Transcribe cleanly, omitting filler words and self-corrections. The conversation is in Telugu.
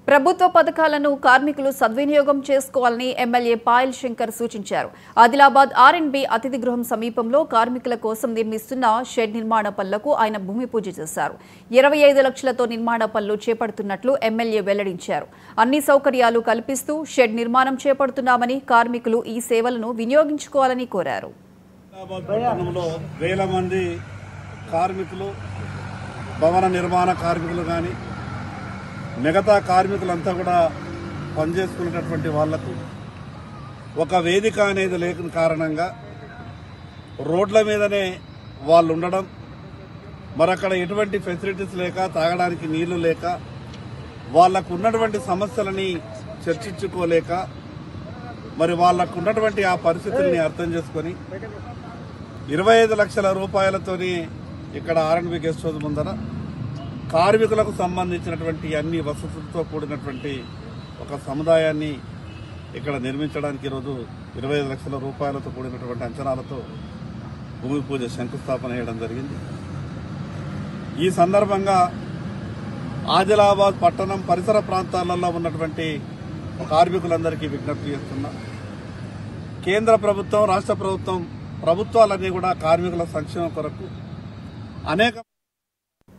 ప్రభుత్వ పథకాలను కార్మికులు సద్వినియోగం చేసుకోవాలని ఎమ్మెల్యే పాయల్ శంకర్ సూచించారు. ఆదిలాబాద్ ఆర్ఎండ్బి అతిథి గృహం సమీపంలో కార్మికుల కోసం నిర్మిస్తున్న షెడ్ నిర్మాణ పనులకు ఆయన భూమి పూజ చేశారు. 25 లక్షలతో నిర్మాణ పనులు చేపడుతున్నట్లు ఎమ్మెల్యే వెల్లడించారు. అన్ని సౌకర్యాలు కల్పిస్తూ షెడ్ నిర్మాణం చేపడుతున్నామని కార్మికులు ఈ సేవలను వినియోగించుకోవాలని కోరారు. వేల మంది కార్మికులు, భవన నిర్మాణ కార్మికులు కానీ మిగతా కార్మికులంతా కూడా పనిచేసుకునేటటువంటి వాళ్లకు ఒక వేదిక అనేది లేని కారణంగా రోడ్ల మీదనే వాళ్ళు ఉండడం, మరక్కడ ఎటువంటి ఫెసిలిటీస్ లేక, తాగడానికి నీళ్లు లేక, వాళ్లకు ఉన్నటువంటి సమస్యలని చర్చించుకోలేక, మరి వాళ్లకు ఉన్నటువంటి ఆ పరిస్థితుల్ని అర్థం చేసుకొని 25 లక్షల రూపాయలతోని ఇక్కడ ఆర్ఎండ్బి గెస్ట్ హౌస్ ముందర కార్మికులకు సంబంధించినటువంటి అన్ని వసతులతో కూడినటువంటి ఒక సముదాయాన్ని ఇక్కడ నిర్మించడానికి ఈరోజు 25 లక్షల రూపాయలతో కూడినటువంటి అంచనాలతో భూమి పూజ శంకుస్థాపన చేయడం జరిగింది. ఈ సందర్భంగా ఆదిలాబాద్ పట్టణం పరిసర ప్రాంతాలలో ఉన్నటువంటి కార్మికులందరికీ విజ్ఞప్తి చేస్తున్నా, కేంద్ర ప్రభుత్వం, రాష్ట్ర ప్రభుత్వాలన్నీ కూడా కార్మికుల సంక్షేమం కొరకు అనేక